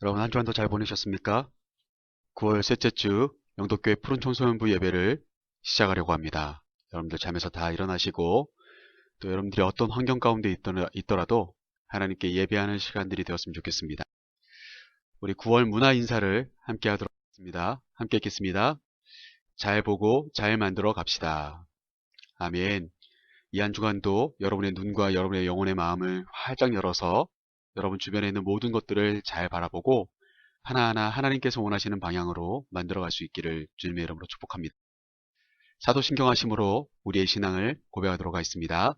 여러분 한 주간도 잘 보내셨습니까? 9월 셋째 주 영도교회 푸른 청소년부 예배를 시작하려고 합니다. 여러분들 잠에서 다 일어나시고 또 여러분들이 어떤 환경 가운데 있더라도 하나님께 예배하는 시간들이 되었으면 좋겠습니다. 우리 9월 문화 인사를 함께 하도록 하겠습니다. 함께 읽겠습니다. 잘 보고 잘 만들어 갑시다. 아멘. 이 한 주간도 여러분의 눈과 여러분의 영혼의 마음을 활짝 열어서 여러분 주변에 있는 모든 것들을 잘 바라보고 하나하나 하나님께서 원하시는 방향으로 만들어갈 수 있기를 주님의 이름으로 축복합니다. 사도신경하심으로 우리의 신앙을 고백하도록 하겠습니다.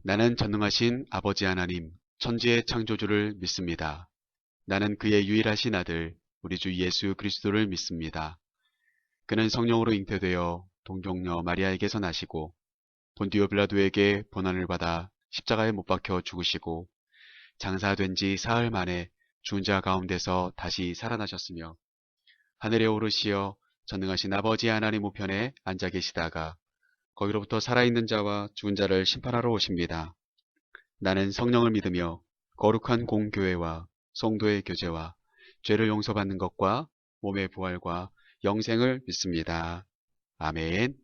나는 전능하신 아버지 하나님, 천지의 창조주를 믿습니다. 나는 그의 유일하신 아들, 우리 주 예수 그리스도를 믿습니다. 그는 성령으로 잉태되어 동정녀 마리아에게서 나시고 본디오 빌라도에게 고난을 받아 십자가에 못 박혀 죽으시고 장사된 지 사흘 만에 죽은 자 가운데서 다시 살아나셨으며 하늘에 오르시어 전능하신 아버지 하나님 우편에 앉아 계시다가 거기로부터 살아있는 자와 죽은 자를 심판하러 오십니다. 나는 성령을 믿으며 거룩한 공교회와 성도의 교제와 죄를 용서받는 것과 몸의 부활과 영생을 믿습니다. 아멘.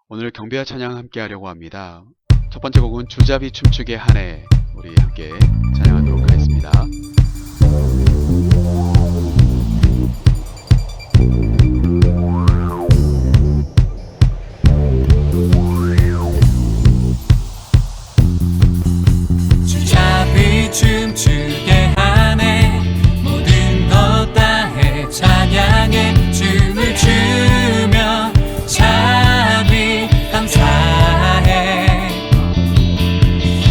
오늘 경배와 찬양 함께 하려고 합니다. 첫 번째 곡은 주잡이 춤추게 하네. 우리 함께 찬양하도록 하겠습니다. 주잡이 춤추게 하네. 모든 것 다해 찬양해. 춤을 추며 자비 감사해.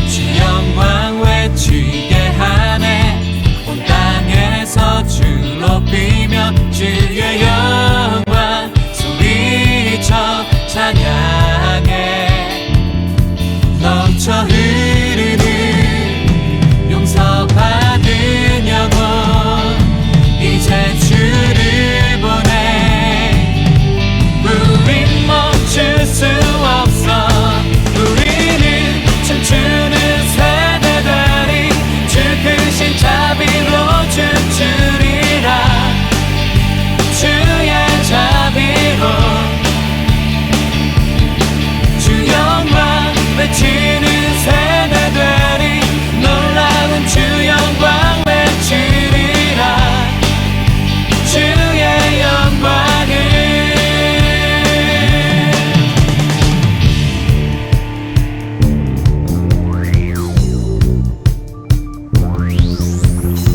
주 영광 외치게 하네. 온 땅에서 주 높이며 주의 영광 소리쳐 찬양해. 넘쳐 흐르는 용서받은 영혼 이제 주를 보내. 우린 멈출 수 없어. 우리는 춤추는 세대들이 주 크신 자비로 춤추리라. 주의 자비로 주 영광 외치는 세대들이 놀라운 주 영광 외치리라. 주의 영광을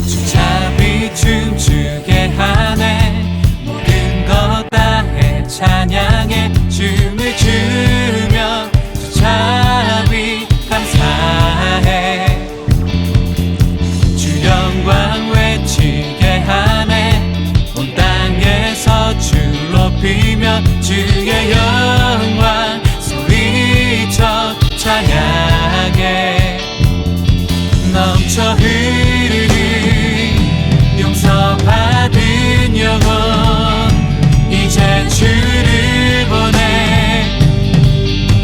주잡이 춤추게 하네. 모든 것 다해 찬양해. 춤을 추며 주잡이 감사해. 주 영광 외치게 하네. 온 땅에서 주 높이며 주의 영광 소리쳐 찬양해. 넘쳐 흐르는 용서받은 영혼 이제 주를 보내.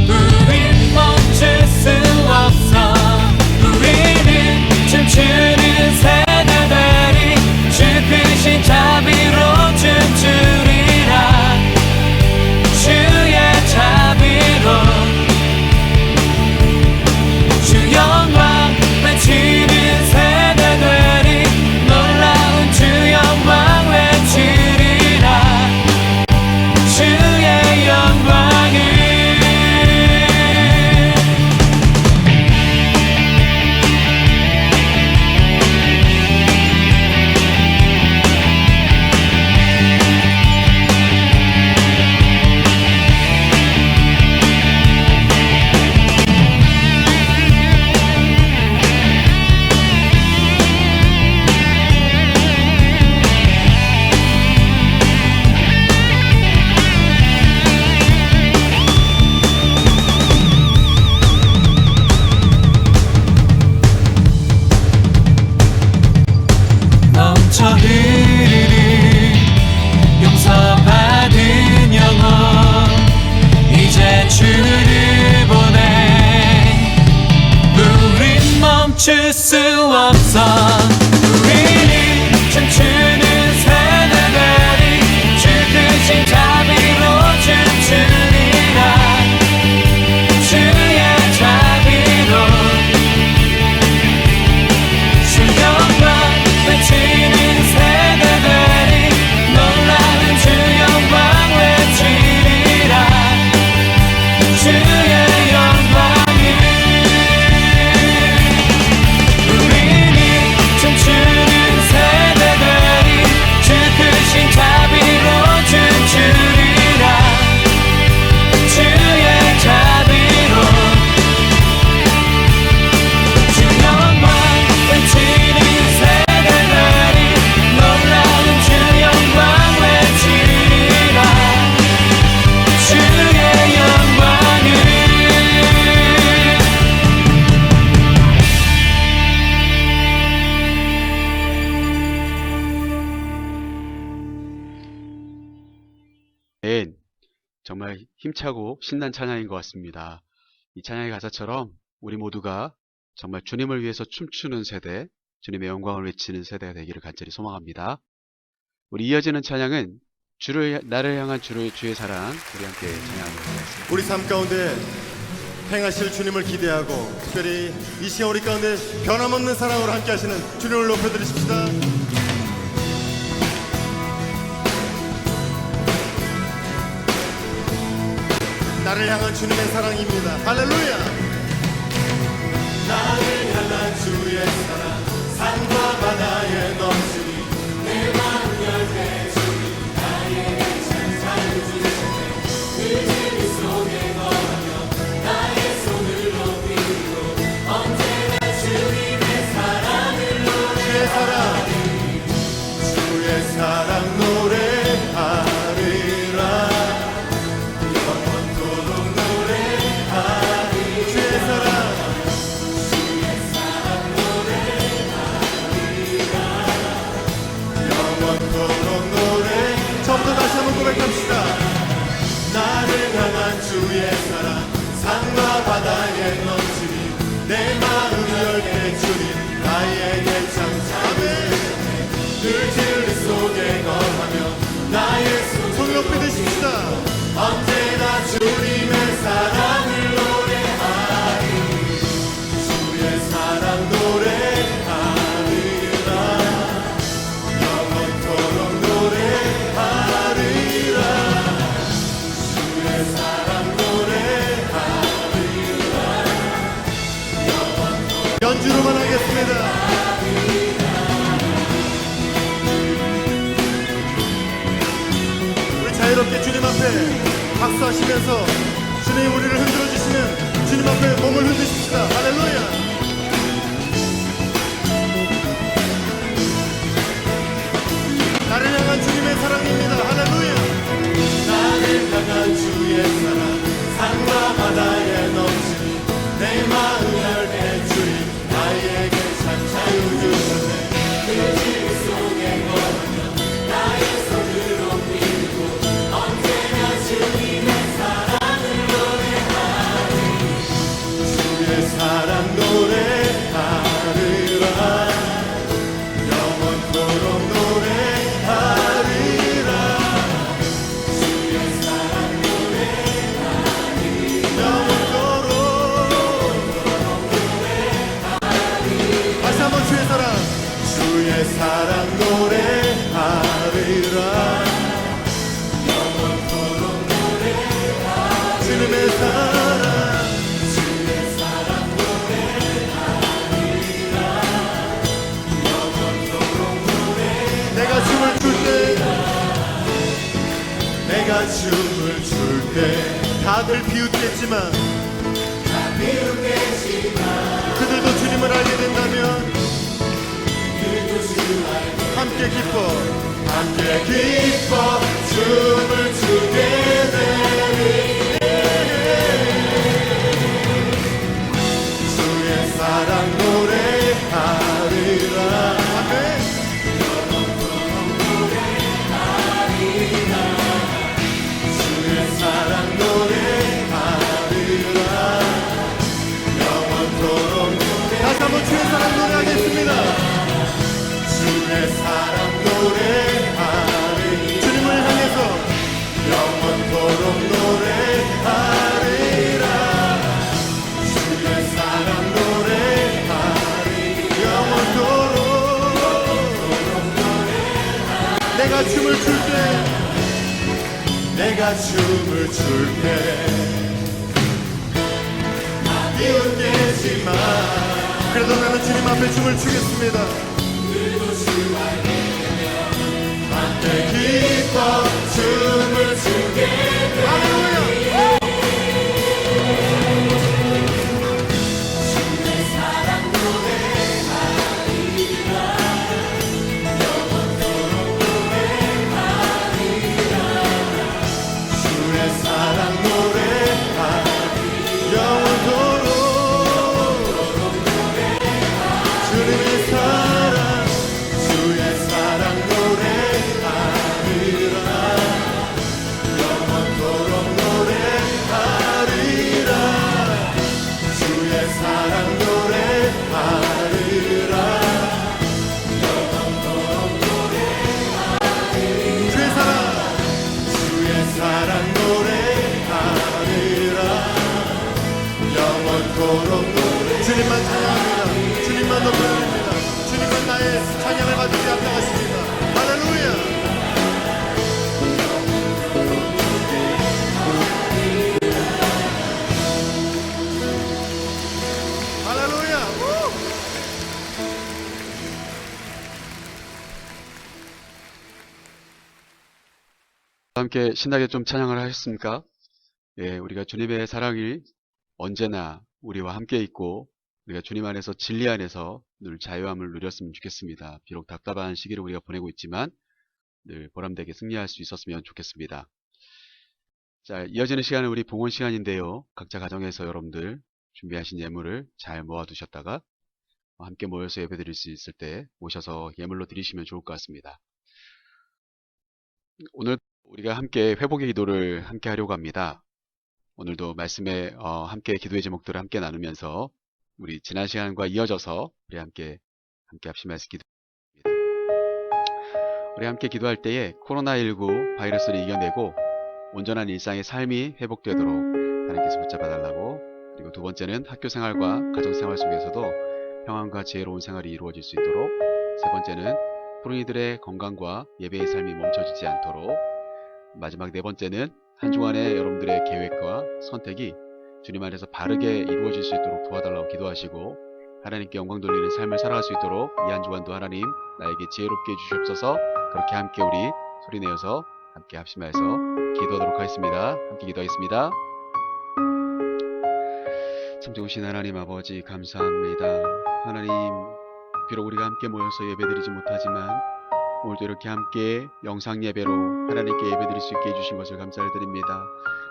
우린 멈출 수 없어. 우리는 춤추는 세대들이 주 크신 자비로 춤추리라. 주의 자비로 주 영광 외치는 세대들이 놀라운 주 영광 외치리라. 주의 영광을 넘쳐 흐르는 용서받은 영혼 이제 주를 보내. 우린 멈출 수 없어. 정말 힘차고 신난 찬양인 것 같습니다. 이 찬양의 가사처럼 우리 모두가 정말 주님을 위해서 춤추는 세대, 주님의 영광을 외치는 세대가 되기를 간절히 소망합니다. 우리 이어지는 찬양은 나를 향한 주의 사랑, 우리 함께 찬양하도록 하겠습니다. 우리 삶 가운데 행하실 주님을 기대하고 특별히 이 시간 우리 가운데 변함없는 사랑으로 함께 하시는 주님을 높여드리십시다. 나를 향한 주님의 사랑입니다. 할렐루야. 나를 향한 주의 사랑 산과 바다에 넘치니 내 마음 열매 주님 나에게 참 자유주시네. 그 진리 속에 거하며 나의 손을 높이고 언제나 주님의 사랑을 노래하리. 주의 사랑 노래하리라. 다시 한번 고백합시다. 나를 향한 주의 사랑 산과 바다에 넘치니 내 마음 열게 주님 나에게 참 잘해. 늘 진리 속에 거하며 나의 손 높이 드십시다. 언제나 주님의 사랑을 노래하리. 주의 사랑 노래하리라. 영원토록 노래하리라. 연주로만 하겠습니다. 우리 자유롭게 주님 앞에 박수하시면서 주님 우리를 흔들어 주시는 주님 앞에 몸을 흔드십시다. 할렐루야. 나를 향한 주님의 사랑입니다. 할렐루야. 나를 향한 주의 사랑 산과 바다에 넘치니 내 마음 열게 주님 나에게 참 자유 주셨네. 그 진 속에 거하며 나의 손을 높이고 언제나 주님의 사랑을 노래하리. 주의 사랑 노래하리라. 영원토록 노래하리라. 주의 사랑 노래하리. 영원토록 다시 한번 주의 사랑. 주의 사랑 노래하리라. 영원토록 노래하리. 주님의 사랑. 주의 사랑 노래하리라. 영원토록 노래. 내가 춤을 출 때 내가 춤을 출 때 다들 비웃겠지만 그들도 주님을 알게 된다면 함께 기뻐 춤을 추게 되리. 주의 사랑 노래하리라. 아멘. 주의 사랑 노래하리라. 영원토록 다시 한번 주의 사랑 노래하겠습니다. 주의 사랑 노래하리. 주님을 향해서 영원토록 노래하리라. 주의 사랑 노래하리. 영원토록 내가 춤을 출 때 내가 춤을 출 때 비웃겠지만 그래도 나는 주님 앞에 춤을 추겠습니다. 함께 기뻐 춤을 추게 돼. 할렐루야. 주의 사랑 노래하리라. 영원토록 노래하리라. 주의 사랑 노래하리. 영원토록 주님의 사랑 주의 모든 나의 찬양을 받으며 앞나갔습니다. 할렐루야. 할렐루야. 함께 신나게 좀 찬양을 하셨습니까? 예, 우리가 주님의 사랑이 언제나 우리와 함께 있고 우리가 주님 안에서 진리 안에서 늘 자유함을 누렸으면 좋겠습니다. 비록 답답한 시기를 우리가 보내고 있지만 늘 보람되게 승리할 수 있었으면 좋겠습니다. 자, 이어지는 시간은 우리 봉헌 시간인데요. 각자 가정에서 여러분들 준비하신 예물을 잘 모아두셨다가 함께 모여서 예배드릴 수 있을 때 오셔서 예물로 드리시면 좋을 것 같습니다. 오늘 우리가 함께 회복의 기도를 함께 하려고 합니다. 오늘도 말씀에 함께 기도의 제목들을 함께 나누면서 우리 지난 시간과 이어져서 우리 함께 합심해서 기도합니다. 우리 함께 기도할 때에 코로나19 바이러스를 이겨내고 온전한 일상의 삶이 회복되도록 하나님께서 붙잡아달라고, 그리고 두 번째는 학교 생활과 가정 생활 속에서도 평안과 지혜로운 생활이 이루어질 수 있도록, 세 번째는 푸른이들의 건강과 예배의 삶이 멈춰지지 않도록, 마지막 네 번째는 한 주간의 여러분들의 계획과 선택이 주님 안에서 바르게 이루어질 수 있도록 도와달라고 기도하시고, 하나님께 영광 돌리는 삶을 살아갈 수 있도록 이 한 주간도 하나님 나에게 지혜롭게 해주시옵소서. 그렇게 함께 우리 소리내어서 함께 합심하여서 기도하도록 하겠습니다. 함께 기도하겠습니다. 참 좋으신 하나님 아버지 감사합니다. 하나님, 비록 우리가 함께 모여서 예배드리지 못하지만 오늘도 이렇게 함께 영상 예배로 하나님께 예배드릴 수 있게 해주신 것을 감사를 드립니다.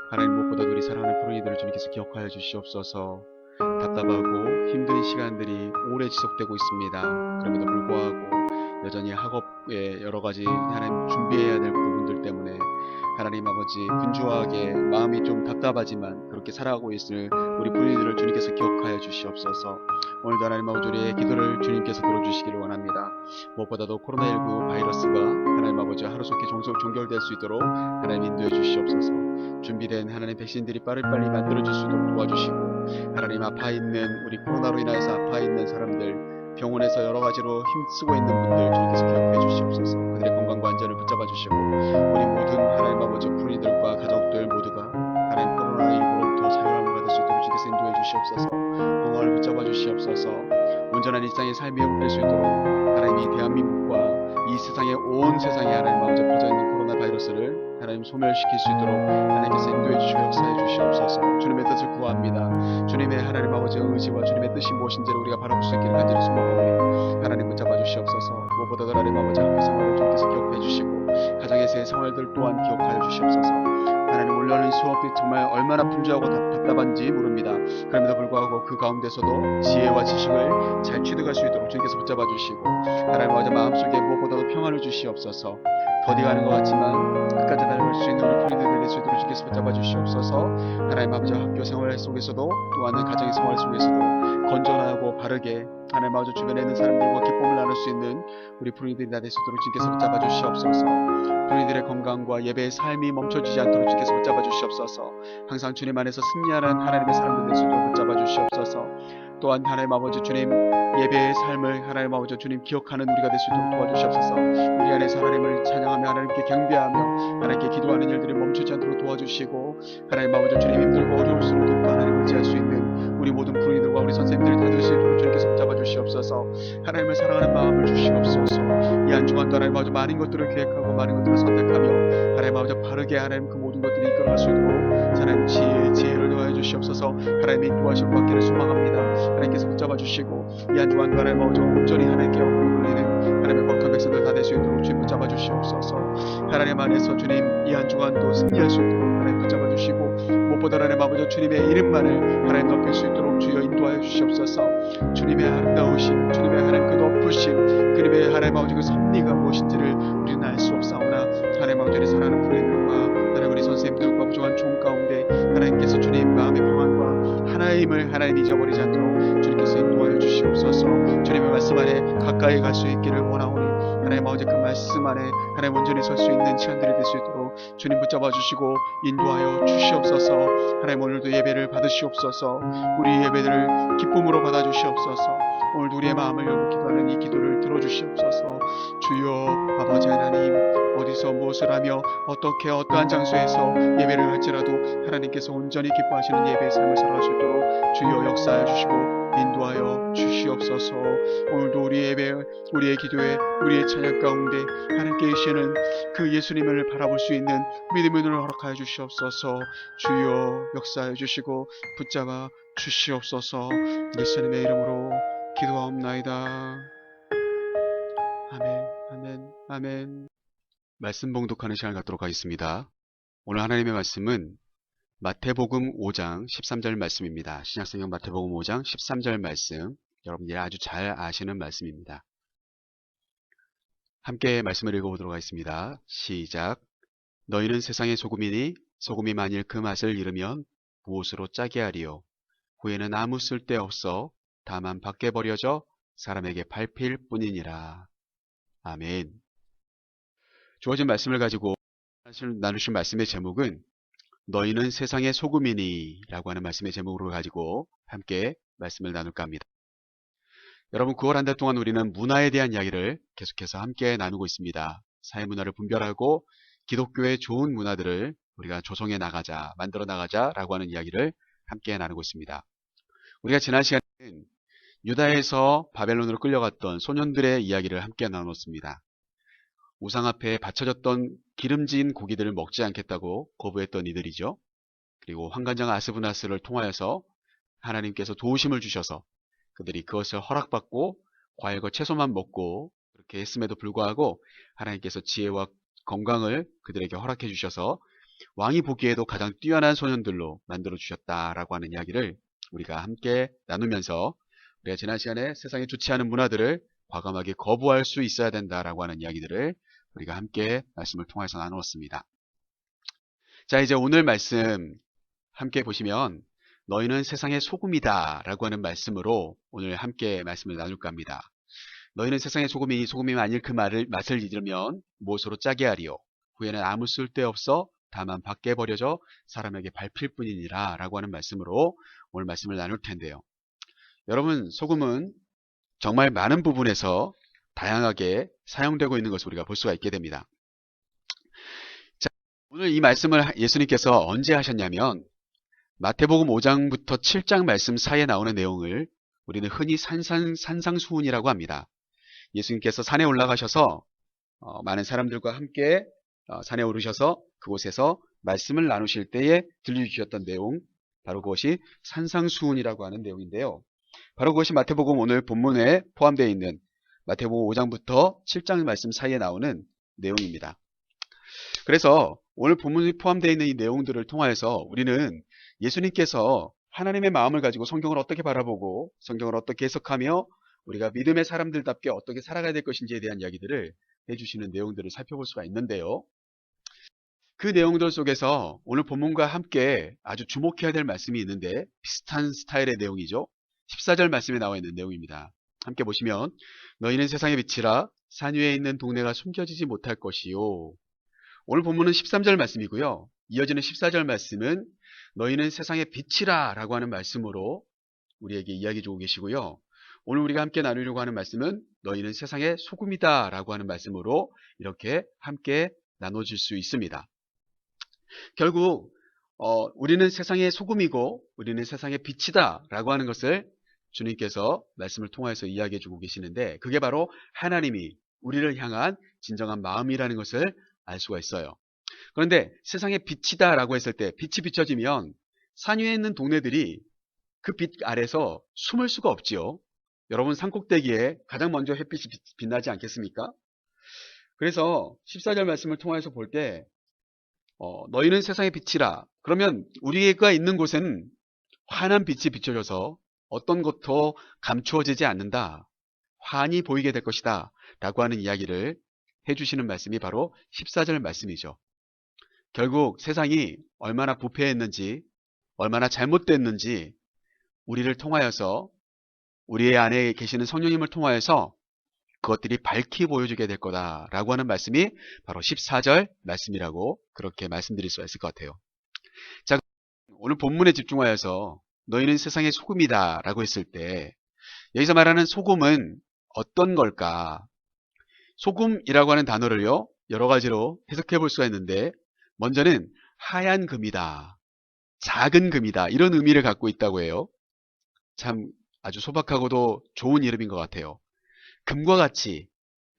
하나님, 무엇보다도 우리 사랑하는 푸른이들을 주님께서 기억하여 주시옵소서. 답답하고 힘든 시간들이 오래 지속되고 있습니다. 그럼에도 불구하고 여전히 학업에 여러가지 하나님 준비해야 될 부분들 때문에 하나님 아버지 분주하게 마음이 좀 답답하지만 그렇게 살아가고 있을 우리 푸른이들을 주님께서 기억하여 주시옵소서. 오늘도 하나님 아버지 우리의 기도를 주님께서 들어주시기를 원합니다. 무엇보다도 코로나19 바이러스가 하나님 아버지 하루속히 종결될 수 있도록 하나님 인도해 주시옵소서. 준비된 하나님 백신들이 빨리빨리 만들어질 수 있도록 도와주시고, 하나님 아파있는 우리 코로나로 인하여서 아파있는 사람들, 병원에서 여러가지로 힘쓰고 있는 분들 주님께서 기억해 주시옵소서. 그들의 건강과 안전을 붙잡아 주시고, 우리 모든 하나님 아버지 푸른이들과 가족들 모두가 하나님 코로나19로부터 자유함을 받을 수 있도록 주님께서 인도해 주시옵소서. 건강을 붙잡아 주시옵소서. 온전한 일상의 삶이 회복될 수 있도록 하나님 이 대한민국과 이 세상의 온 세상에 하나님 아버지 퍼져있는 코로나 바이러스를 하나님 소멸시킬 수 있도록 하나님께서 인도해 주시고 역사해 주시옵소서. 주님의 뜻을 구합니다. 주님의 하나님 아버지의 의지와 주님의 뜻이 무엇인지를 우리가 바라볼 수 있기를 간절히 소망하오니 하나님 붙잡아 주시옵소서. 무엇보다도 하나님 아버지 학교 생활을 주님께서 기억해 주시고 가정에서의 생활들 또한 기억하여 주시옵소서. 하나님, 올려놓은 수업이 정말 얼마나 분주하고 답답한지 모릅니다. 그럼에도 불구하고 그 가운데서도 지혜와 지식을 잘 취득할 수 있도록 주님께서 붙잡아 주시고, 하나님 아버지 마음속에 무엇보다도 평안을 주시옵소서. 더디가는 것 같지만 끝까지 달려갈 수 있는 우리 푸른이들이 될 수 있도록 주님께서 붙잡아 주시옵소서. 하나님 아버지 학교 생활 속에서도 또한 가정의 생활 속에서도 건전하고 바르게 하나님 아버지 주변에 있는 사람들과 기쁨을 나눌 수 있는 우리 푸른이들이 다 될 수 있도록 주님께서 붙잡아 주시옵소서. 푸른이들의 건강과 예배의 삶이 멈춰지지 않도록 주님께서 붙잡아 주시옵소서. 항상 주님 안에서 승리하는 하나님의 사람들 될 수 있도록 붙잡아 주시옵소서. 또한 하나님 아버지 주님 예배의 삶을 하나님 아버지 주님 기억하는 우리가 될 수 있도록 도와주시옵소서. 우리 안에서 하나님을 찬양하며 하나님께 경배하며 하나님께 기도하는 일들이 멈추지 않도록 도와주시고, 하나님 아버지 주님 힘들고 어려울수록 돕고 하나님을 의지할 수 있는 우리 모든 푸른이들과 우리 선생님들이 다 될 수 있도록 주님께서 붙잡아 주시옵소서. 하나님을 사랑하는 마음을 주시옵소서. 이 한 주간도 하나님 아버지 많은 것들을 계획하고 많은 것들을 선택하며 하나님 아버지 바르게 하나님 그 모든 것들이 이끌어갈 수 있도록 하나님 지혜를 더하여 주시옵소서. 하나님의 인도하심을 받기를 소망합니다. 하나님께서 붙잡아 주시고 이 한 주간도 하나님 아버지 온전히 하나님께 영광을 돌리는 하나님의 거룩한 백성들 다 될 수 있도록 주님 붙잡아 주시옵소서. 하나님 안에서 주님 이 한 주간도 승리할 수 있도록 하나님 붙잡아 주시고, 무엇보다 하나님 아버지 주님의 이름만을 하나님 높일 수 있도록 주여 인도하여 주시옵소서. 주님의 아름다우심, 주님의 하나님 그 높으심, 주님의 하나님 아버지 그 섭리가 무엇인지를 우리는 알 수 없사오나 하나님 아버지를 사랑하는 푸른이들과 하나님 우리 선생님들과 부족한 종 가운데 하나님께서 주님 마음의 평안과 하나님을 하나님 잊어버리지 않도록 주님께서 인도하여 주시옵소서. 주님의 말씀 안에 각 가까이 갈 수 있기를 원하오니 하나님 아버지 그 말씀 안에 하나님 온전히 설 수 있는 시간들이 될 수 있도록 주님 붙잡아 주시고 인도하여 주시옵소서. 하나님 오늘도 예배를 받으시옵소서. 우리 예배들을 기쁨으로 받아 주시옵소서. 오늘도 우리의 마음을 열고 기도하는 이 기도를 들어주시옵소서. 주여 아버지 하나님, 어디서 무엇을 하며 어떻게 어떠한 장소에서 예배를 할지라도 하나님께서 온전히 기뻐하시는 예배의 삶을 살아갈 수 있도록 주여 역사해 주시고 인도하여 주시옵소서. 오늘도 우리의 예배, 우리의 기도에, 우리의 찬양 가운데 하나님께 계시는 그 예수님을 바라볼 수 있는 믿음의 눈을 허락하여 주시옵소서. 주여 역사해 주시고 붙잡아 주시옵소서. 예수님의 이름으로 기도하옵나이다. 아멘, 아멘, 아멘. 말씀 봉독하는 시간을 갖도록 하겠습니다. 오늘 하나님의 말씀은 마태복음 5장 13절 말씀입니다. 신약성경 마태복음 5장 13절 말씀, 여러분들이 아주 잘 아시는 말씀입니다. 함께 말씀을 읽어보도록 하겠습니다. 시작. 너희는 세상의 소금이니 소금이 만일 그 맛을 잃으면 무엇으로 짜게 하리요. 후에는 아무 쓸데 없어 다만 밖에 버려져 사람에게 밟힐 뿐이니라. 아멘. 주어진 말씀을 가지고 나누신 말씀의 제목은 너희는 세상의 소금이니 라고 하는 말씀의 제목으로 가지고 함께 말씀을 나눌까 합니다. 여러분, 9월 한 달 동안 우리는 문화에 대한 이야기를 계속해서 함께 나누고 있습니다. 사회 문화를 분별하고 기독교의 좋은 문화들을 우리가 조성해 나가자, 만들어 나가자 라고 하는 이야기를 함께 나누고 있습니다. 우리가 지난 시간에는 유다에서 바벨론으로 끌려갔던 소년들의 이야기를 함께 나눴습니다. 우상 앞에 바쳐졌던 기름진 고기들을 먹지 않겠다고 거부했던 이들이죠. 그리고 환관장 아스브나스를 통하여서 하나님께서 도우심을 주셔서 그들이 그것을 허락받고 과일과 채소만 먹고 그렇게 했음에도 불구하고 하나님께서 지혜와 건강을 그들에게 허락해 주셔서 왕이 보기에도 가장 뛰어난 소년들로 만들어 주셨다라고 하는 이야기를 우리가 함께 나누면서 우리가 지난 시간에 세상에 좋지 않은 문화들을 과감하게 거부할 수 있어야 된다라고 하는 이야기들을 우리가 함께 말씀을 통해서 나누었습니다. 자, 이제 오늘 말씀 함께 보시면 너희는 세상의 소금이다 라고 하는 말씀으로 오늘 함께 말씀을 나눌까 합니다. 너희는 세상의 소금이니 소금이 만일 그 맛을 잃으면 무엇으로 짜게 하리요. 후에는 아무 쓸데없어 다만 밖에 버려져 사람에게 밟힐 뿐이니라 라고 하는 말씀으로 오늘 말씀을 나눌 텐데요. 여러분, 소금은 정말 많은 부분에서 다양하게 사용되고 있는 것을 우리가 볼 수가 있게 됩니다. 자, 오늘 이 말씀을 예수님께서 언제 하셨냐면 마태복음 5장부터 7장 말씀 사이에 나오는 내용을 우리는 흔히 산상수훈이라고 합니다. 예수님께서 산에 올라가셔서 많은 사람들과 함께 산에 오르셔서 그곳에서 말씀을 나누실 때에 들려주셨던 내용, 바로 그것이 산상수훈이라고 하는 내용인데요. 바로 그것이 마태복음 오늘 본문에 포함되어 있는 마태복음 5장부터 7장 말씀 사이에 나오는 내용입니다. 그래서 오늘 본문이 포함되어 있는 이 내용들을 통하여서 우리는 예수님께서 하나님의 마음을 가지고 성경을 어떻게 바라보고 성경을 어떻게 해석하며 우리가 믿음의 사람들답게 어떻게 살아가야 될 것인지에 대한 이야기들을 해주시는 내용들을 살펴볼 수가 있는데요. 그 내용들 속에서 오늘 본문과 함께 아주 주목해야 될 말씀이 있는데 비슷한 스타일의 내용이죠. 14절 말씀에 나와 있는 내용입니다. 함께 보시면 너희는 세상의 빛이라 산 위에 있는 동네가 숨겨지지 못할 것이요. 오늘 본문은 13절 말씀이고요. 이어지는 14절 말씀은 너희는 세상의 빛이라 라고 하는 말씀으로 우리에게 이야기 주고 계시고요. 오늘 우리가 함께 나누려고 하는 말씀은 너희는 세상의 소금이다 라고 하는 말씀으로 이렇게 함께 나눠질 수 있습니다. 결국 우리는 세상의 소금이고 우리는 세상의 빛이다 라고 하는 것을 주님께서 말씀을 통해서 이야기해 주고 계시는데 그게 바로 하나님이 우리를 향한 진정한 마음이라는 것을 알 수가 있어요. 그런데 세상의 빛이다 라고 했을 때 빛이 비춰지면 산 위에 있는 동네들이 그 빛 아래서 숨을 수가 없지요. 여러분, 산꼭대기에 가장 먼저 햇빛이 빛나지 않겠습니까? 그래서 14절 말씀을 통해서 볼 때 너희는 세상의 빛이라, 그러면 우리가 있는 곳에는 환한 빛이 비춰져서 어떤 것도 감추어지지 않는다, 환히 보이게 될 것이다 라고 하는 이야기를 해주시는 말씀이 바로 14절 말씀이죠. 결국 세상이 얼마나 부패했는지, 얼마나 잘못됐는지 우리를 통하여서, 우리의 안에 계시는 성령님을 통하여서 그것들이 밝히 보여주게 될 거다라고 하는 말씀이 바로 14절 말씀이라고 그렇게 말씀드릴 수가 있을 것 같아요. 자, 오늘 본문에 집중하여서 너희는 세상의 소금이다 라고 했을 때 여기서 말하는 소금은 어떤 걸까? 소금이라고 하는 단어를요, 여러 가지로 해석해 볼 수가 있는데, 먼저는 하얀 금이다, 작은 금이다, 이런 의미를 갖고 있다고 해요. 참 아주 소박하고도 좋은 이름인 것 같아요. 금과 같이,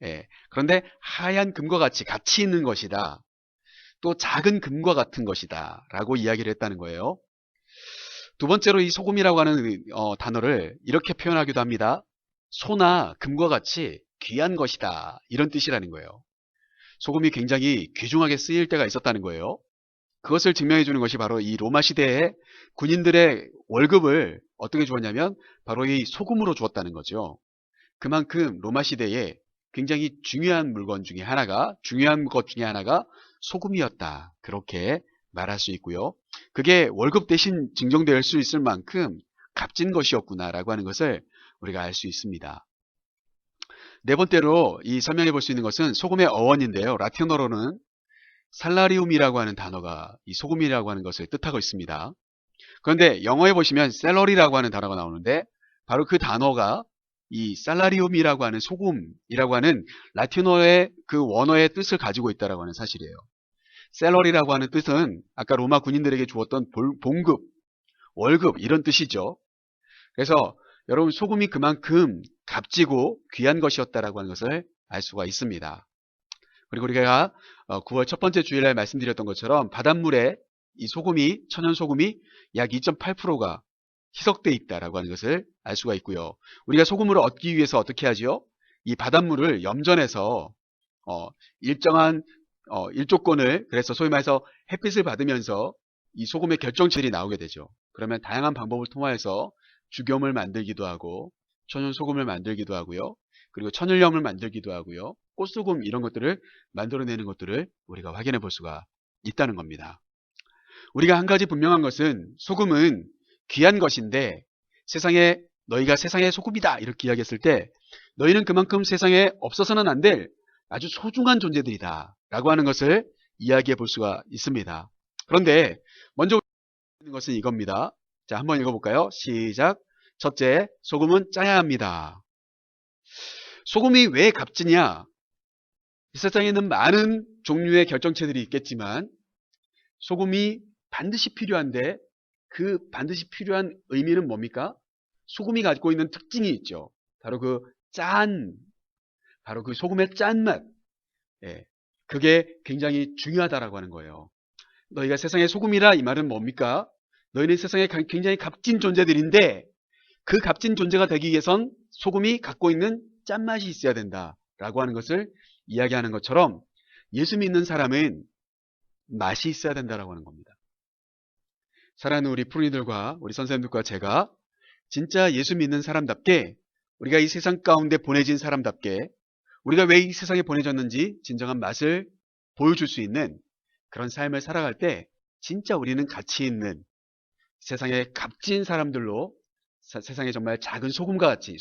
예, 그런데 하얀 금과 같이 가치 있는 것이다. 또 작은 금과 같은 것이다 라고 이야기를 했다는 거예요. 두 번째로 이 소금이라고 하는 단어를 이렇게 표현하기도 합니다. 소나 금과 같이 귀한 것이다, 이런 뜻이라는 거예요. 소금이 굉장히 귀중하게 쓰일 때가 있었다는 거예요. 그것을 증명해 주는 것이 바로 이 로마 시대의 군인들의 월급을 어떻게 주었냐면 바로 이 소금으로 주었다는 거죠. 그만큼 로마 시대에 굉장히 중요한 물건 중에 하나가, 중요한 것 중에 하나가 소금이었다, 그렇게 말할 수 있고요. 그게 월급 대신 증정될 수 있을 만큼 값진 것이었구나라고 하는 것을 우리가 알 수 있습니다. 네 번째로 이 설명해 볼 수 있는 것은 소금의 어원인데요. 라틴어로는 살라리움이라고 하는 단어가 이 소금이라고 하는 것을 뜻하고 있습니다. 그런데 영어에 보시면 셀러리라고 하는 단어가 나오는데 바로 그 단어가 이 살라리움이라고 하는 소금이라고 하는 라틴어의 그 원어의 뜻을 가지고 있다라고 하는 사실이에요. 셀러리라고 하는 뜻은 아까 로마 군인들에게 주었던 봉급, 월급 이런 뜻이죠. 그래서 여러분 소금이 그만큼 값지고 귀한 것이었다라고 하는 것을 알 수가 있습니다. 그리고 우리가 9월 첫 번째 주일날 말씀드렸던 것처럼 바닷물에 이 소금이, 천연 소금이 약 2.8%가 희석되어 있다라고 하는 것을 알 수가 있고요. 우리가 소금을 얻기 위해서 어떻게 하지요? 이 바닷물을 염전해서 일정한 일조권을, 그래서 소위 말해서 햇빛을 받으면서 이 소금의 결정체들이 나오게 되죠. 그러면 다양한 방법을 통하여서 죽염을 만들기도 하고 천연 소금을 만들기도 하고요. 그리고 천일염을 만들기도 하고요. 꽃소금 이런 것들을 만들어내는 것들을 우리가 확인해 볼 수가 있다는 겁니다. 우리가 한 가지 분명한 것은 소금은 귀한 것인데 세상에 너희가 세상의 소금이다 이렇게 이야기했을 때 너희는 그만큼 세상에 없어서는 안 될 아주 소중한 존재들이다 라고 하는 것을 이야기해 볼 수가 있습니다. 그런데 먼저 있는 것은 이겁니다. 자, 한번 읽어볼까요? 시작. 첫째, 소금은 짜야 합니다. 소금이 왜 값지냐? 이 세상에는 많은 종류의 결정체들이 있겠지만 소금이 반드시 필요한데 그 반드시 필요한 의미는 뭡니까? 소금이 가지고 있는 특징이 있죠. 바로 그 바로 그 소금의 짠맛. 예, 그게 굉장히 중요하다라고 하는 거예요. 너희가 세상의 소금이라 이 말은 뭡니까? 너희는 세상에 굉장히 값진 존재들인데 그 값진 존재가 되기 위해선 소금이 갖고 있는 짠맛이 있어야 된다라고 하는 것을 이야기하는 것처럼 예수 믿는 사람은 맛이 있어야 된다라고 하는 겁니다. 사랑하는 우리 프로님들과 우리 선생님들과 제가 진짜 예수 믿는 사람답게 우리가 이 세상 가운데 보내진 사람답게 우리가 왜 이 세상에 보내졌는지 진정한 맛을 보여줄 수 있는 그런 삶을 살아갈 때 진짜 우리는 가치 있는 세상의 값진 사람들로 세상에 정말 작은 소금과 같이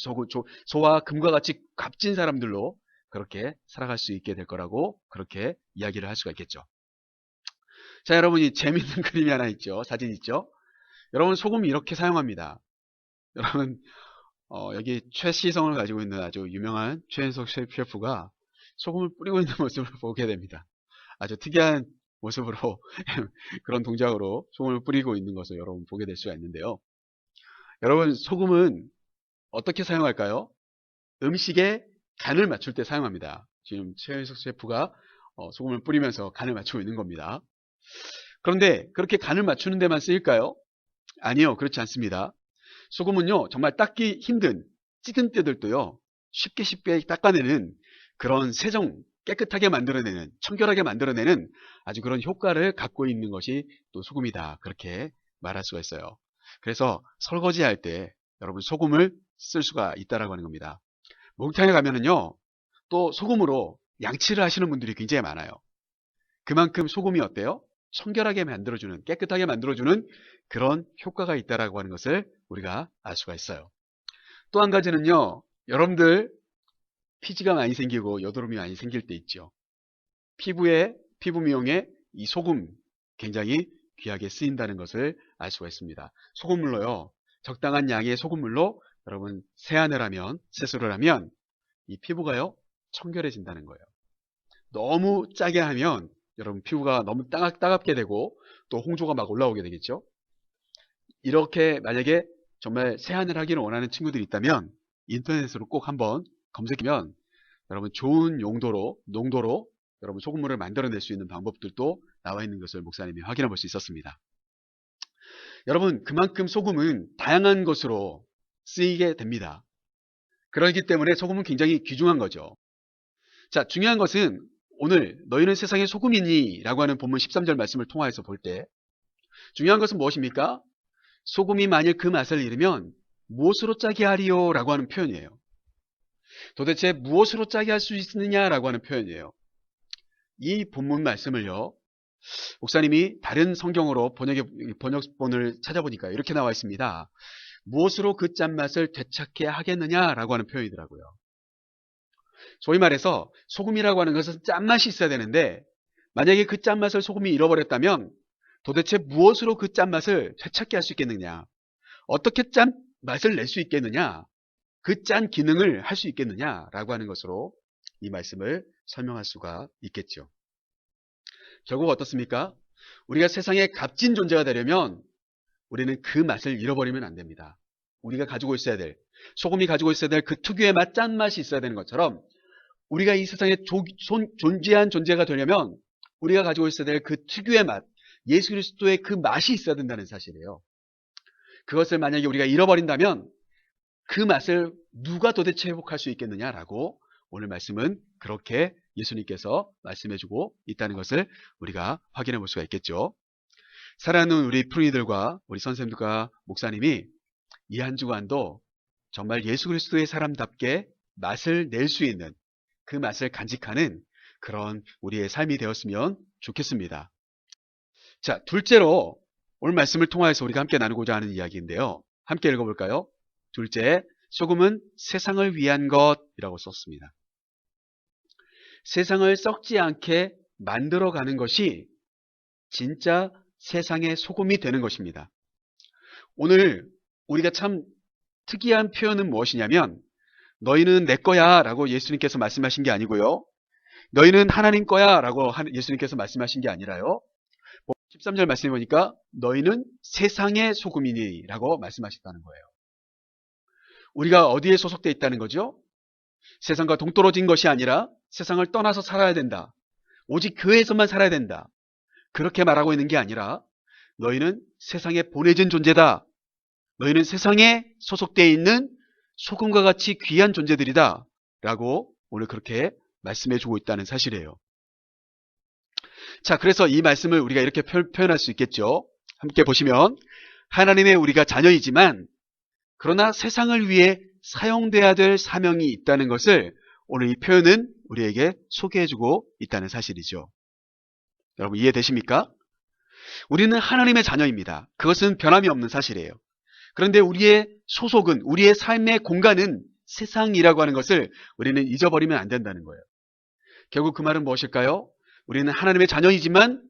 소와 금과 같이 값진 사람들로 그렇게 살아갈 수 있게 될 거라고 그렇게 이야기를 할 수가 있겠죠. 자, 여러분이 재밌는 그림이 하나 있죠. 사진 있죠. 여러분 소금 이렇게 사용합니다. 여러분 여기 최시성을 가지고 있는 아주 유명한 최현석 셰프가 소금을 뿌리고 있는 모습을 보게 됩니다. 아주 특이한 모습으로 그런 동작으로 소금을 뿌리고 있는 것을 여러분 보게 될 수가 있는데요. 여러분 소금은 어떻게 사용할까요? 음식에 간을 맞출 때 사용합니다. 지금 최현석 셰프가 소금을 뿌리면서 간을 맞추고 있는 겁니다. 그런데 그렇게 간을 맞추는 데만 쓰일까요? 아니요, 그렇지 않습니다. 소금은요 정말 닦기 힘든 찌든 때들도요 쉽게 닦아내는 그런 깨끗하게 만들어내는, 청결하게 만들어내는 아주 그런 효과를 갖고 있는 것이 또 소금이다, 그렇게 말할 수가 있어요. 그래서 설거지할 때 여러분 소금을 쓸 수가 있다라고 하는 겁니다. 목욕탕에 가면은요 또 소금으로 양치를 하시는 분들이 굉장히 많아요. 그만큼 소금이 어때요? 청결하게 만들어주는, 깨끗하게 만들어주는 그런 효과가 있다라고 하는 것을 우리가 알 수가 있어요. 또 한 가지는요, 여러분들 피지가 많이 생기고 여드름이 많이 생길 때 있죠. 피부 미용에 이 소금 굉장히 귀하게 쓰인다는 것을 알 수가 있습니다. 소금물로요. 적당한 양의 소금물로 여러분 세안을 하면, 세수를 하면 이 피부가요 청결해진다는 거예요. 너무 짜게 하면 여러분 피부가 너무 따갑게 되고 또 홍조가 막 올라오게 되겠죠. 이렇게 만약에 정말 세안을 하기를 원하는 친구들이 있다면 인터넷으로 꼭 한번 검색하면 여러분 좋은 농도로 여러분 소금물을 만들어낼 수 있는 방법들도 나와 있는 것을 목사님이 확인해 볼 수 있었습니다. 여러분 그만큼 소금은 다양한 것으로 쓰이게 됩니다. 그렇기 때문에 소금은 굉장히 귀중한 거죠. 자, 중요한 것은 오늘 너희는 세상의 소금이니 라고 하는 본문 13절 말씀을 통하여서 볼 때 중요한 것은 무엇입니까? 소금이 만일 그 맛을 잃으면 무엇으로 짜게 하리요? 라고 하는 표현이에요. 도대체 무엇으로 짜게 할 수 있느냐라고 하는 표현이에요. 이 본문 말씀을요, 목사님이 다른 성경으로 번역본을 찾아보니까 이렇게 나와 있습니다. 무엇으로 그 짠맛을 되찾게 하겠느냐라고 하는 표현이더라고요. 소위 말해서 소금이라고 하는 것은 짠맛이 있어야 되는데 만약에 그 짠맛을 소금이 잃어버렸다면 도대체 무엇으로 그 짠맛을 되찾게 할 수 있겠느냐? 어떻게 짠맛을 낼 수 있겠느냐? 그 짠 기능을 할 수 있겠느냐라고 하는 것으로 이 말씀을 설명할 수가 있겠죠. 결국 어떻습니까? 우리가 세상에 값진 존재가 되려면 우리는 그 맛을 잃어버리면 안 됩니다. 우리가 가지고 있어야 될, 소금이 가지고 있어야 될 그 특유의 맛, 짠맛이 있어야 되는 것처럼 우리가 이 세상에 존재한 존재가 되려면 우리가 가지고 있어야 될 그 특유의 맛, 예수 그리스도의 그 맛이 있어야 된다는 사실이에요. 그것을 만약에 우리가 잃어버린다면 그 맛을 누가 도대체 회복할 수 있겠느냐라고 오늘 말씀은 그렇게 예수님께서 말씀해주고 있다는 것을 우리가 확인해 볼 수가 있겠죠. 사랑하는 우리 프로이들과 우리 선생님들과 목사님이 이 한 주간도 정말 예수 그리스도의 사람답게 맛을 낼 수 있는 그 맛을 간직하는 그런 우리의 삶이 되었으면 좋겠습니다. 자, 둘째로 오늘 말씀을 통하여서 우리가 함께 나누고자 하는 이야기인데요. 함께 읽어볼까요? 둘째, 소금은 세상을 위한 것이라고 썼습니다. 세상을 썩지 않게 만들어가는 것이 진짜 세상의 소금이 되는 것입니다. 오늘 우리가 참 특이한 표현은 무엇이냐면 너희는 내 거야 라고 예수님께서 말씀하신 게 아니고요. 너희는 하나님 거야 라고 예수님께서 말씀하신 게 아니라요. 13절 말씀해 보니까 너희는 세상의 소금이니 라고 말씀하셨다는 거예요. 우리가 어디에 소속되어 있다는 거죠? 세상과 동떨어진 것이 아니라 세상을 떠나서 살아야 된다. 오직 교회에서만 살아야 된다. 그렇게 말하고 있는 게 아니라 너희는 세상에 보내진 존재다. 너희는 세상에 소속되어 있는 소금과 같이 귀한 존재들이다. 라고 오늘 그렇게 말씀해주고 있다는 사실이에요. 자, 그래서 이 말씀을 우리가 이렇게 표현할 수 있겠죠. 함께 보시면 하나님의 우리가 자녀이지만 그러나 세상을 위해 사용돼야 될 사명이 있다는 것을 오늘 이 표현은 우리에게 소개해주고 있다는 사실이죠. 여러분 이해되십니까? 우리는 하나님의 자녀입니다. 그것은 변함이 없는 사실이에요. 그런데 우리의 소속은, 우리의 삶의 공간은 세상이라고 하는 것을 우리는 잊어버리면 안 된다는 거예요. 결국 그 말은 무엇일까요? 우리는 하나님의 자녀이지만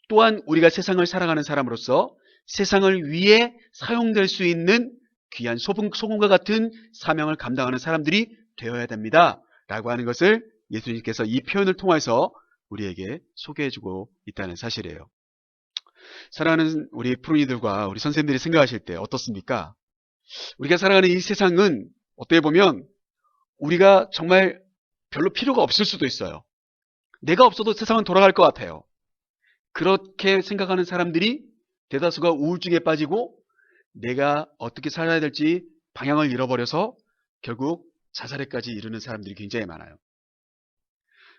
또한 우리가 세상을 살아가는 사람으로서 세상을 위해 사용될 수 있는 귀한 소금과 같은 사명을 감당하는 사람들이 되어야 됩니다. 라고 하는 것을 예수님께서 이 표현을 통해서 우리에게 소개해주고 있다는 사실이에요. 사랑하는 우리 프로이들과 우리 선생님들이 생각하실 때 어떻습니까? 우리가 살아가는 이 세상은 어떻게 보면 우리가 정말 별로 필요가 없을 수도 있어요. 내가 없어도 세상은 돌아갈 것 같아요. 그렇게 생각하는 사람들이 대다수가 우울증에 빠지고 내가 어떻게 살아야 될지 방향을 잃어버려서 결국 자살에까지 이르는 사람들이 굉장히 많아요.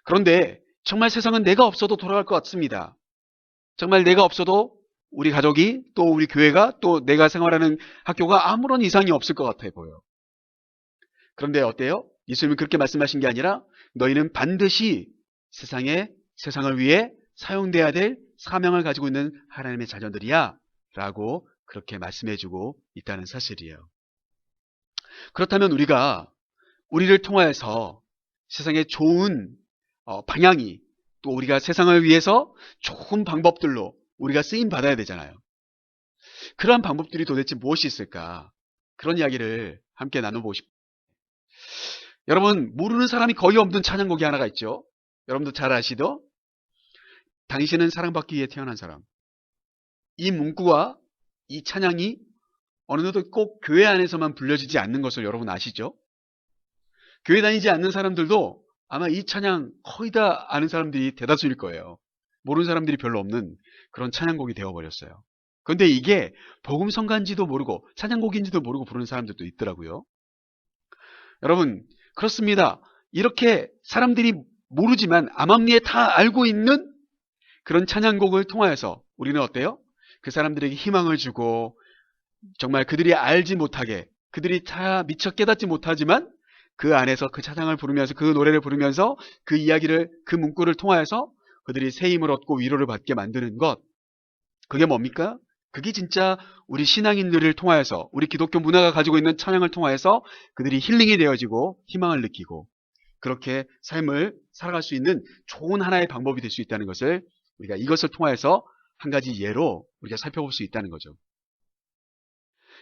그런데 정말 세상은 내가 없어도 돌아갈 것 같습니다. 정말 내가 없어도 우리 가족이 또 우리 교회가 또 내가 생활하는 학교가 아무런 이상이 없을 것 같아 보여요. 그런데 어때요? 예수님은 그렇게 말씀하신 게 아니라 너희는 반드시 세상을 위해 사용돼야 될 사명을 가지고 있는 하나님의 자녀들이야 라고 그렇게 말씀해주고 있다는 사실이에요. 그렇다면 우리가 우리를 통하여서 세상에 좋은 방향이, 또 우리가 세상을 위해서 좋은 방법들로 우리가 쓰임 받아야 되잖아요. 그러한 방법들이 도대체 무엇이 있을까? 그런 이야기를 함께 나눠보고 싶어요. 여러분, 모르는 사람이 거의 없는 찬양곡이 하나가 있죠. 여러분도 잘 아시죠? 당신은 사랑받기 위해 태어난 사람. 이 문구와 이 찬양이 어느 정도 꼭 교회 안에서만 불려지지 않는 것을 여러분 아시죠? 교회 다니지 않는 사람들도 아마 이 찬양 거의 다 아는 사람들이 대다수일 거예요. 모르는 사람들이 별로 없는 그런 찬양곡이 되어버렸어요. 그런데 이게 복음성가인지도 모르고 찬양곡인지도 모르고 부르는 사람들도 있더라고요. 여러분, 그렇습니다. 이렇게 사람들이 모르지만 암암리에 다 알고 있는 그런 찬양곡을 통하여서 우리는 어때요? 그 사람들에게 희망을 주고, 정말 그들이 알지 못하게, 그들이 다 미처 깨닫지 못하지만 그 안에서 그 찬양을 부르면서, 그 노래를 부르면서 그 이야기를, 그 문구를 통하여서 그들이 새 힘을 얻고 위로를 받게 만드는 것, 그게 뭡니까? 그게 진짜 우리 신앙인들을 통하여서, 우리 기독교 문화가 가지고 있는 찬양을 통하여서 그들이 힐링이 되어지고 희망을 느끼고 그렇게 삶을 살아갈 수 있는 좋은 하나의 방법이 될 수 있다는 것을, 우리가 이것을 통하여서 한 가지 예로 우리가 살펴볼 수 있다는 거죠.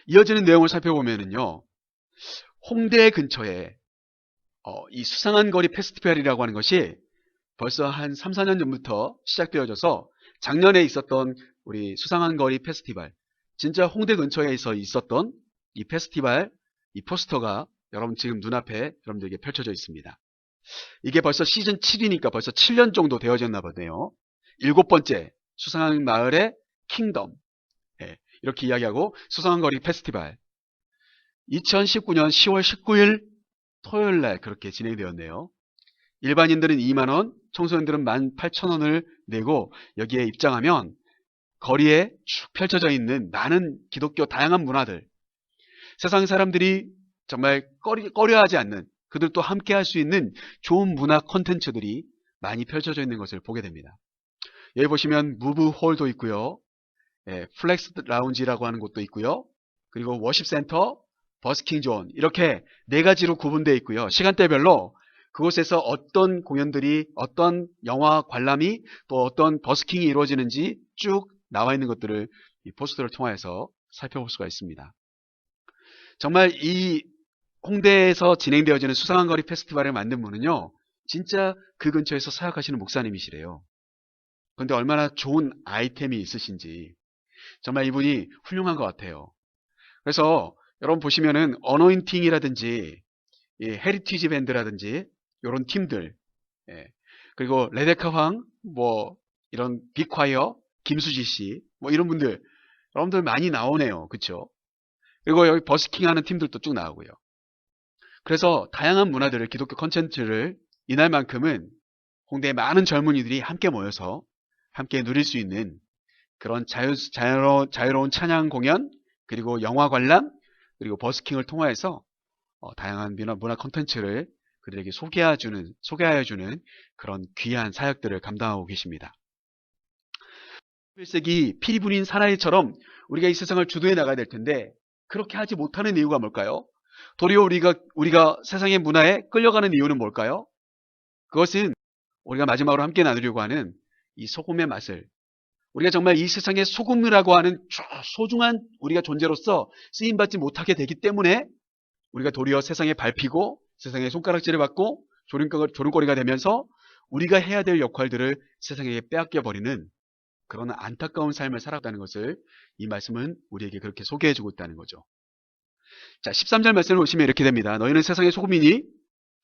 이어지는 내용을 살펴보면은요, 홍대 근처에 이 수상한 거리 페스티벌이라고 하는 것이 벌써 한 3, 4년 전부터 시작되어져서 작년에 있었던 우리 수상한 거리 페스티벌, 진짜 홍대 근처에 있었던 이 페스티벌, 이 포스터가 여러분 지금 눈앞에 여러분들에게 펼쳐져 있습니다. 이게 벌써 시즌 7이니까 벌써 7년 정도 되어졌나 보네요. 7번째 수상한 마을의 킹덤, 이렇게 이야기하고 수상한 거리 페스티벌, 2019년 10월 19일 토요일날 그렇게 진행되었네요. 일반인들은 2만원, 청소년들은 18,000원을 내고 여기에 입장하면 거리에 쭉 펼쳐져 있는 많은 기독교 다양한 문화들, 세상 사람들이 정말 꺼려하지 않는, 그들도 함께 할 수 있는 좋은 문화 콘텐츠들이 많이 펼쳐져 있는 것을 보게 됩니다. 여기 보시면 무브홀도 있고요, 플렉스 라운지라고 하는 곳도 있고요, 그리고 워십 센터, 버스킹 존, 이렇게 4가지로 구분되어 있고요. 시간대별로 그곳에서 어떤 공연들이, 어떤 영화 관람이, 또 어떤 버스킹이 이루어지는지 쭉 나와 있는 것들을 이 포스터를 통해서 살펴볼 수가 있습니다. 정말 이 홍대에서 진행되어지는 수상한 거리 페스티벌을 만든 분은요, 진짜 그 근처에서 사역하시는 목사님이시래요. 그런데 얼마나 좋은 아이템이 있으신지 정말 이분이 훌륭한 것 같아요. 그래서 여러분 보시면은 어노인팅이라든지 헤리티지 밴드라든지 이런 팀들, 그리고 레베카 황, 뭐 이런 빅콰이어, 김수지 씨, 뭐 이런 분들, 여러분들 많이 나오네요. 그쵸? 그리고 여기 버스킹 하는 팀들도 쭉 나오고요. 그래서 다양한 문화들을, 기독교 콘텐츠를 이날만큼은 홍대의 많은 젊은이들이 함께 모여서 함께 누릴 수 있는 그런 자유로운 찬양 공연, 그리고 영화 관람, 그리고 버스킹을 통해서 다양한 문화 콘텐츠를 그들에게 소개하여주는 그런 귀한 사역들을 감당하고 계십니다. 21세기 피리 부린 사나이처럼 우리가 이 세상을 주도해 나가야 될 텐데 그렇게 하지 못하는 이유가 뭘까요? 도리어 우리가 세상의 문화에 끌려가는 이유는 뭘까요? 그것은 우리가 마지막으로 함께 나누려고 하는 이 소금의 맛을, 우리가 정말 이 세상의 소금이라고 하는 소중한 우리가 존재로서 쓰임받지 못하게 되기 때문에 우리가 도리어 세상에 밟히고 세상에 손가락질을 받고 조롱거리가 되면서 우리가 해야 될 역할들을 세상에게 빼앗겨버리는 그런 안타까운 삶을 살았다는 것을 이 말씀은 우리에게 그렇게 소개해주고 있다는 거죠. 자, 13절 말씀을 보시면 이렇게 됩니다. 너희는 세상의 소금이니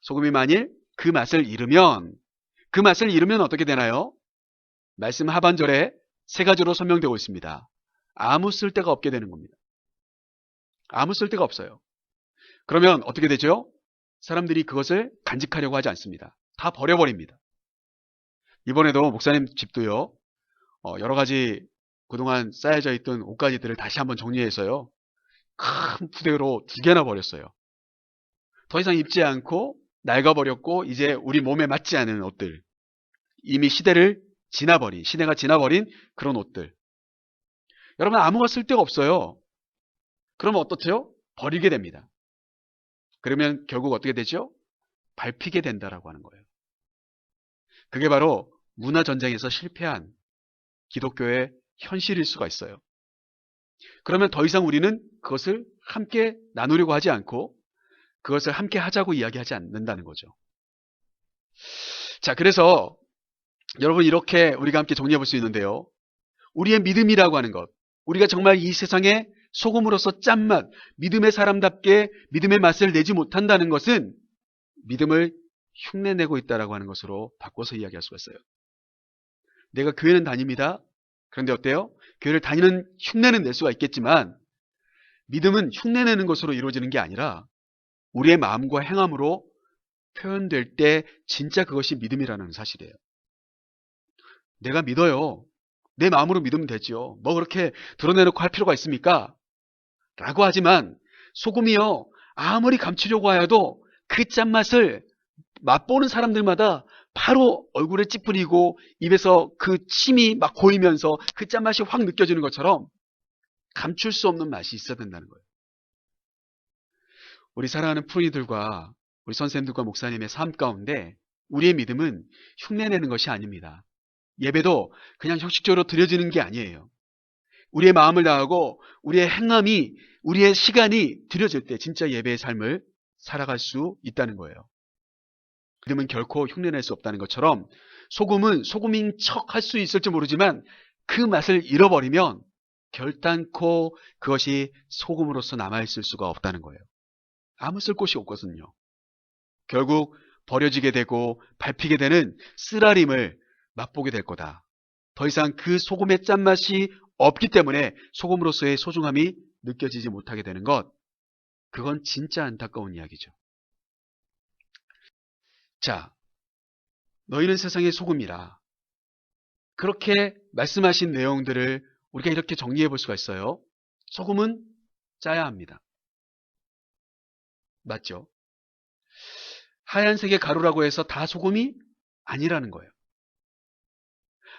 소금이 만일 그 맛을 잃으면 어떻게 되나요? 말씀 하반절에 3가지로 설명되고 있습니다. 아무 쓸데가 없게 되는 겁니다. 아무 쓸데가 없어요. 그러면 어떻게 되죠? 사람들이 그것을 간직하려고 하지 않습니다. 다 버려버립니다. 이번에도 목사님 집도요, 여러 가지 그동안 쌓여져 있던 옷가지들을 다시 한번 정리해서요, 큰 푸대로 2개나 버렸어요. 더 이상 입지 않고 낡아버렸고 이제 우리 몸에 맞지 않은 옷들, 이미 시대가 지나버린 그런 옷들. 여러분, 아무가 쓸데가 없어요. 그러면 어떻죠? 버리게 됩니다. 그러면 결국 어떻게 되죠? 밟히게 된다라고 하는 거예요. 그게 바로 문화전쟁에서 실패한 기독교의 현실일 수가 있어요. 그러면 더 이상 우리는 그것을 함께 나누려고 하지 않고 그것을 함께 하자고 이야기하지 않는다는 거죠. 자, 그래서 여러분 이렇게 우리가 함께 정리해 볼 수 있는데요. 우리의 믿음이라고 하는 것, 우리가 정말 이 세상에 소금으로서 짠맛, 믿음의 사람답게 믿음의 맛을 내지 못한다는 것은 믿음을 흉내내고 있다라고 하는 것으로 바꿔서 이야기할 수가 있어요. 내가 교회는 다닙니다. 그런데 어때요? 교회를 다니는 흉내는 낼 수가 있겠지만 믿음은 흉내내는 것으로 이루어지는 게 아니라 우리의 마음과 행함으로 표현될 때 진짜 그것이 믿음이라는 사실이에요. 내가 믿어요. 내 마음으로 믿으면 되죠. 뭐 그렇게 드러내놓고 할 필요가 있습니까? 라고 하지만 소금이요, 아무리 감추려고 하여도 그 짠맛을 맛보는 사람들마다 바로 얼굴에 찌푸리고 입에서 그 침이 막 고이면서 그 짠맛이 확 느껴지는 것처럼 감출 수 없는 맛이 있어야 된다는 거예요. 우리 사랑하는 프로이들과 우리 선생님들과 목사님의 삶 가운데 우리의 믿음은 흉내내는 것이 아닙니다. 예배도 그냥 형식적으로 드려지는 게 아니에요. 우리의 마음을 다하고 우리의 행함이, 우리의 시간이 드려질 때 진짜 예배의 삶을 살아갈 수 있다는 거예요. 믿음은 결코 흉내낼 수 없다는 것처럼 소금은 소금인 척 할 수 있을지 모르지만 그 맛을 잃어버리면 결단코 그것이 소금으로서 남아있을 수가 없다는 거예요. 아무 쓸 곳이 없거든요. 결국 버려지게 되고 밟히게 되는 쓰라림을 맛보게 될 거다. 더 이상 그 소금의 짠맛이 없기 때문에 소금으로서의 소중함이 느껴지지 못하게 되는 것, 그건 진짜 안타까운 이야기죠. 자, 너희는 세상의 소금이라. 그렇게 말씀하신 내용들을 우리가 이렇게 정리해 볼 수가 있어요. 소금은 짜야 합니다. 맞죠? 하얀색의 가루라고 해서 다 소금이 아니라는 거예요.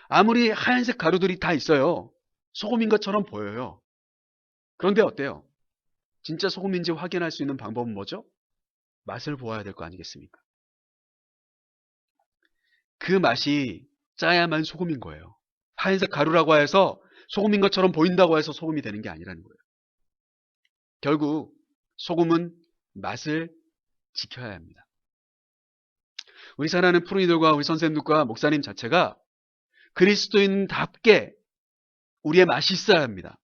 아무리 하얀색 가루들이 다 있어요. 소금인 것처럼 보여요. 그런데 어때요? 진짜 소금인지 확인할 수 있는 방법은 뭐죠? 맛을 보아야 될 거 아니겠습니까? 그 맛이 짜야만 소금인 거예요. 하얀색 가루라고 해서 소금인 것처럼 보인다고 해서 소금이 되는 게 아니라는 거예요. 결국 소금은 맛을 지켜야 합니다. 우리 사랑하는 프로이들과 우리 선생님들과 목사님 자체가 그리스도인답게 우리의 맛이 있어야 합니다.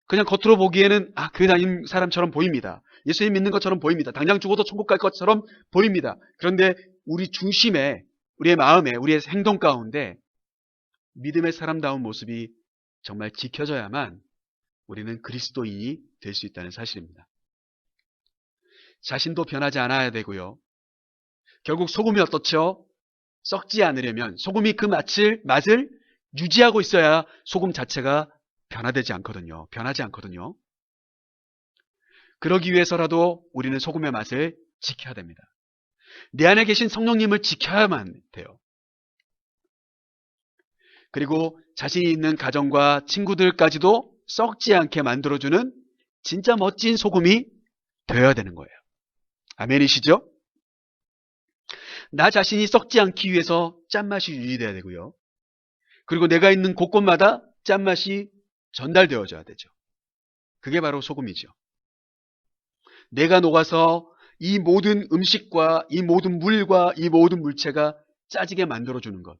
그냥 겉으로 보기에는 교회 다니는 사람처럼 보입니다. 예수님 믿는 것처럼 보입니다. 당장 죽어도 천국 갈 것처럼 보입니다. 그런데 우리 중심에, 우리의 마음에, 우리의 행동 가운데 믿음의 사람다운 모습이 정말 지켜져야만 우리는 그리스도인이 될 수 있다는 사실입니다. 자신도 변하지 않아야 되고요. 결국 소금이 어떻죠? 썩지 않으려면 소금이 그 맛을 유지하고 있어야 소금 자체가 변하지 않거든요. 그러기 위해서라도 우리는 소금의 맛을 지켜야 됩니다. 내 안에 계신 성령님을 지켜야만 돼요. 그리고 자신이 있는 가정과 친구들까지도 썩지 않게 만들어주는 진짜 멋진 소금이 되어야 되는 거예요. 아멘이시죠? 나 자신이 썩지 않기 위해서 짠맛이 유지돼야 되고요. 그리고 내가 있는 곳곳마다 짠맛이 전달되어져야 되죠. 그게 바로 소금이죠. 내가 녹아서 이 모든 음식과 이 모든 물과 이 모든 물체가 짜지게 만들어주는 것,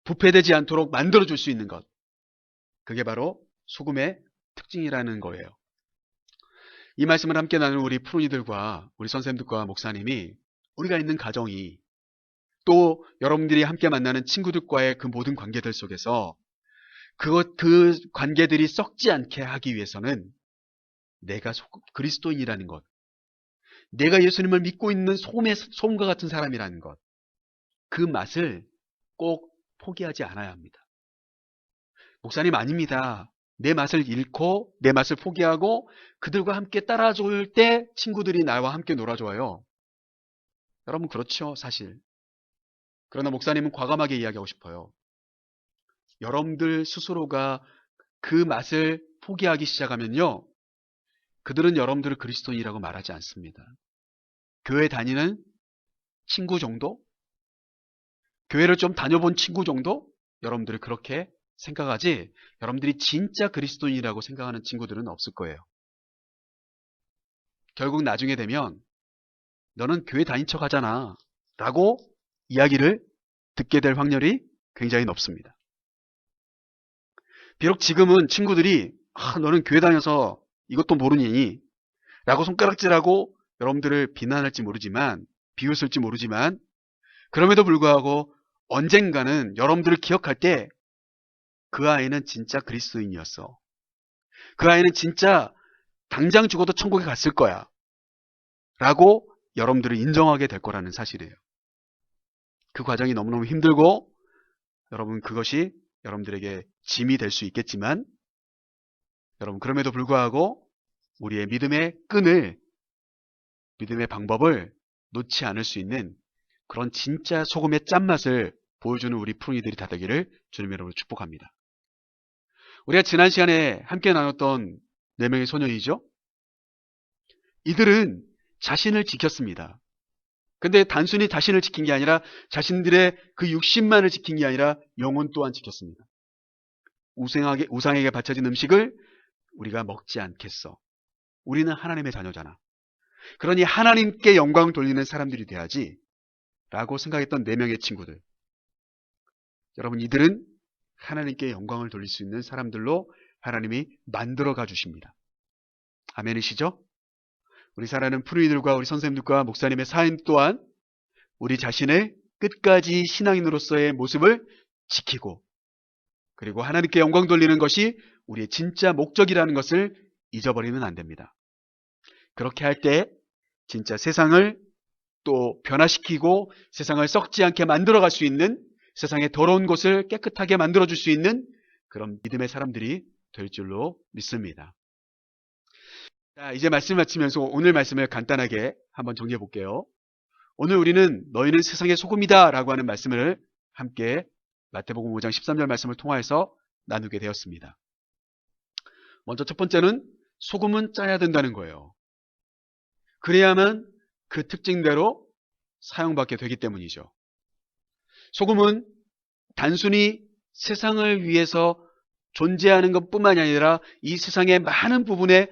부패되지 않도록 만들어줄 수 있는 것, 그게 바로 소금의 특징이라는 거예요. 이 말씀을 함께 나눈 우리 프로니들과 우리 선생님들과 목사님이, 우리가 있는 가정이, 또 여러분들이 함께 만나는 친구들과의 그 모든 관계들 속에서 그 관계들이 썩지 않게 하기 위해서는 내가 그리스도인이라는 것, 내가 예수님을 믿고 있는 소금과 같은 사람이라는 것, 그 맛을 꼭 포기하지 않아야 합니다. 목사님 아닙니다. 내 맛을 잃고 내 맛을 포기하고 그들과 함께 따라줄 때 친구들이 나와 함께 놀아줘요. 여러분 그렇죠, 사실. 그러나 목사님은 과감하게 이야기하고 싶어요. 여러분들 스스로가 그 맛을 포기하기 시작하면요, 그들은 여러분들을 그리스도인이라고 말하지 않습니다. 교회 다니는 친구 정도? 교회를 좀 다녀본 친구 정도? 여러분들이 그렇게 생각하지, 여러분들이 진짜 그리스도인이라고 생각하는 친구들은 없을 거예요. 결국 나중에 되면 너는 교회 다닌 척 하잖아 라고 이야기를 듣게 될 확률이 굉장히 높습니다. 비록 지금은 친구들이 너는 교회 다녀서 이것도 모르니 라고 손가락질하고 여러분들을 비난할지 모르지만, 비웃을지 모르지만, 그럼에도 불구하고 언젠가는 여러분들을 기억할 때 그 아이는 진짜 그리스도인이었어, 그 아이는 진짜 당장 죽어도 천국에 갔을 거야 라고 여러분들을 인정하게 될 거라는 사실이에요. 그 과정이 너무너무 힘들고 여러분 그것이 여러분들에게 짐이 될 수 있겠지만, 여러분 그럼에도 불구하고 우리의 믿음의 끈을, 믿음의 방법을 놓지 않을 수 있는 그런 진짜 소금의 짠맛을 보여주는 우리 푸른이들이 다 되기를 주님의 이름으로 축복합니다. 우리가 지난 시간에 함께 나눴던 4명의 소년이죠. 이들은 자신을 지켰습니다. 근데 단순히 자신을 지킨 게 아니라 자신들의 그 육신만을 지킨 게 아니라 영혼 또한 지켰습니다. 우상에게 바쳐진 음식을 우리가 먹지 않겠어. 우리는 하나님의 자녀잖아. 그러니 하나님께 영광 돌리는 사람들이 돼야지 라고 생각했던 4명의 친구들. 여러분, 이들은 하나님께 영광을 돌릴 수 있는 사람들로 하나님이 만들어가 주십니다. 아멘이시죠? 우리 사랑하는 푸른이들과 우리 선생님들과 목사님의 삶 또한 우리 자신을 끝까지 신앙인으로서의 모습을 지키고, 그리고 하나님께 영광 돌리는 것이 우리의 진짜 목적이라는 것을 잊어버리면 안 됩니다. 그렇게 할 때 진짜 세상을 또 변화시키고 세상을 썩지 않게 만들어갈 수 있는, 세상의 더러운 곳을 깨끗하게 만들어줄 수 있는 그런 믿음의 사람들이 될 줄로 믿습니다. 자, 이제 말씀 마치면서 오늘 말씀을 간단하게 한번 정리해 볼게요. 오늘 우리는 너희는 세상의 소금이다 라고 하는 말씀을 함께 마태복음 5장 13절 말씀을 통하여서 나누게 되었습니다. 먼저 첫 번째는 소금은 짜야 된다는 거예요. 그래야만 그 특징대로 사용받게 되기 때문이죠. 소금은 단순히 세상을 위해서 존재하는 것뿐만이 아니라 이 세상의 많은 부분에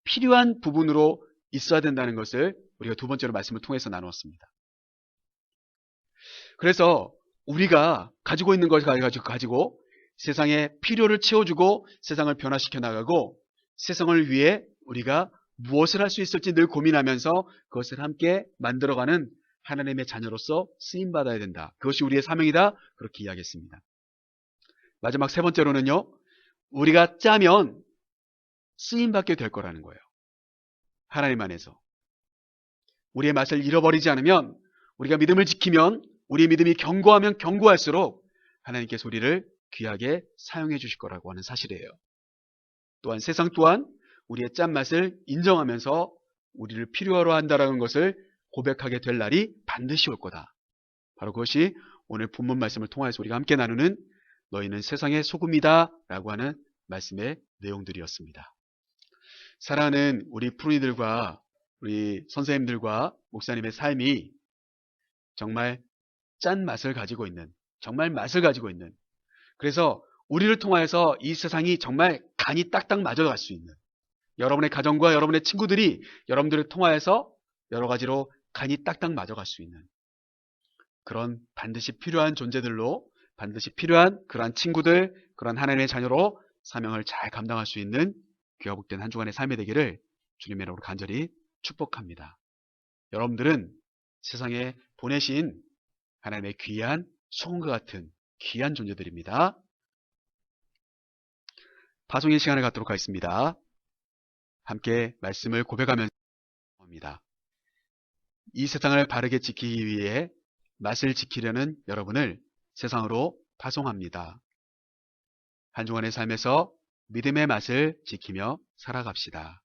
필요한 부분으로 있어야 된다는 것을 우리가 두 번째로 말씀을 통해서 나누었습니다. 그래서 우리가 가지고 있는 것을 가지고 세상의 필요를 채워주고 세상을 변화시켜 나가고, 세상을 위해 우리가 무엇을 할 수 있을지 늘 고민하면서 그것을 함께 만들어가는 하나님의 자녀로서 쓰임받아야 된다. 그것이 우리의 사명이다. 그렇게 이야기했습니다. 마지막 세 번째로는요, 우리가 짜면 쓰임받게 될 거라는 거예요. 하나님 안에서. 우리의 맛을 잃어버리지 않으면, 우리가 믿음을 지키면, 우리의 믿음이 견고하면 견고할수록 하나님께서 우리를 귀하게 사용해 주실 거라고 하는 사실이에요. 또한 세상 또한 우리의 짠맛을 인정하면서 우리를 필요로 한다는 것을 고백하게 될 날이 반드시 올 거다. 바로 그것이 오늘 본문 말씀을 통해서 우리가 함께 나누는 너희는 세상의 소금이다 라고 하는 말씀의 내용들이었습니다. 사랑하는 우리 푸른이들과 우리 선생님들과 목사님의 삶이 정말 짠 맛을 가지고 있는, 정말 맛을 가지고 있는, 그래서 우리를 통하여서 이 세상이 정말 간이 딱딱 맞아갈 수 있는, 여러분의 가정과 여러분의 친구들이 여러분들을 통하여서 여러 가지로 간이 딱딱 맞아갈 수 있는 그런 반드시 필요한 존재들로, 반드시 필요한 그러한 친구들, 그런 하나님의 자녀로 사명을 잘 감당할 수 있는 귀하 복된 한 주간의 삶이 되기를 주님의 이름으로 간절히 축복합니다. 여러분들은 세상에 보내신 하나님의 귀한 소금과 같은 귀한 존재들입니다. 파송의 시간을 갖도록 하겠습니다. 함께 말씀을 고백하면서 합니다. 이 세상을 바르게 지키기 위해 맛을 지키려는 여러분을 세상으로 파송합니다. 한 주간의 삶에서 믿음의 맛을 지키며 살아갑시다.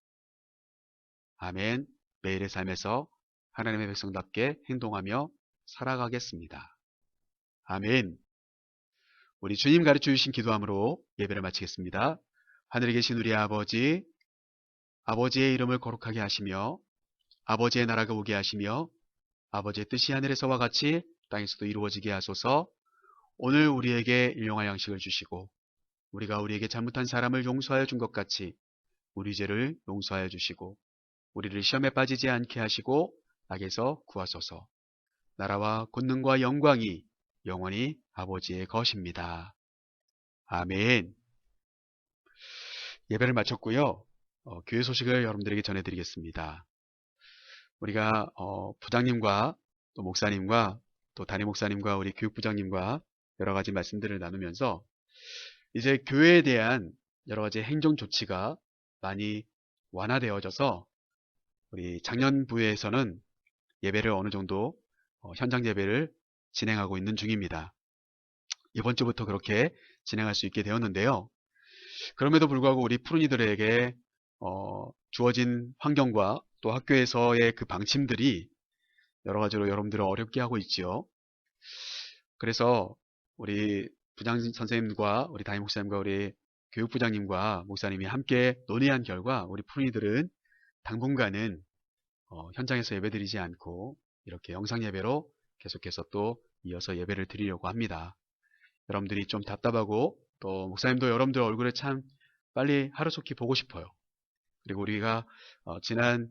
아멘. 매일의 삶에서 하나님의 백성답게 행동하며 살아가겠습니다. 아멘. 우리 주님 가르쳐 주신 기도함으로 예배를 마치겠습니다. 하늘에 계신 우리 아버지, 아버지의 이름을 거룩하게 하시며 아버지의 나라가 오게 하시며 아버지의 뜻이 하늘에서와 같이 땅에서도 이루어지게 하소서. 오늘 우리에게 일용할 양식을 주시고 우리가 우리에게 잘못한 사람을 용서하여 준 것 같이 우리 죄를 용서하여 주시고 우리를 시험에 빠지지 않게 하시고 악에서 구하소서. 나라와 권능과 영광이 영원히 아버지의 것입니다. 아멘. 예배를 마쳤고요. 교회 소식을 여러분들에게 전해드리겠습니다. 우리가 부장님과 또 목사님과 또 담임 목사님과 우리 교육부장님과 여러 가지 말씀들을 나누면서 이제 교회에 대한 여러 가지 행정 조치가 많이 완화되어져서 우리 작년부에서는 예배를 어느 정도 현장 예배를 진행하고 있는 중입니다. 이번 주부터 그렇게 진행할 수 있게 되었는데요. 그럼에도 불구하고 우리 푸른이들에게 주어진 환경과 또 학교에서의 그 방침들이 여러 가지로 여러분들을 어렵게 하고 있지요. 그래서 우리 부장 선생님과 우리 담임 목사님과 우리 교육부장님과 목사님이 함께 논의한 결과 우리 푸른이들은 당분간은 현장에서 예배드리지 않고 이렇게 영상 예배로 계속해서 또 이어서 예배를 드리려고 합니다. 여러분들이 좀 답답하고 또 목사님도 여러분들 얼굴을 참 빨리 하루속히 보고 싶어요. 그리고 우리가 지난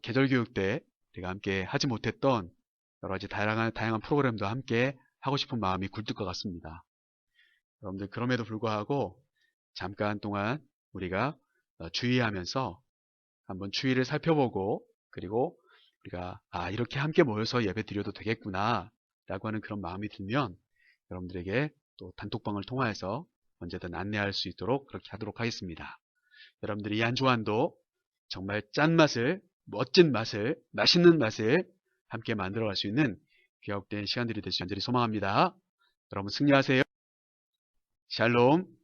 계절교육 때 우리가 함께 하지 못했던 여러 가지 다양한 프로그램도 함께 하고 싶은 마음이 굴뚝 것 같습니다. 여러분들 그럼에도 불구하고 잠깐 동안 우리가 주의하면서 한번 추위를 살펴보고 그리고 우리가 이렇게 함께 모여서 예배 드려도 되겠구나 라고 하는 그런 마음이 들면 여러분들에게 또 단톡방을 통하여서 언제든 안내할 수 있도록 그렇게 하도록 하겠습니다. 여러분들이 이 한 주간도 정말 짠맛을, 멋진 맛을, 맛있는 맛을 함께 만들어갈 수 있는 귀하옵된 시간들이 될 수 있기를 소망합니다. 여러분 승리하세요. 샬롬.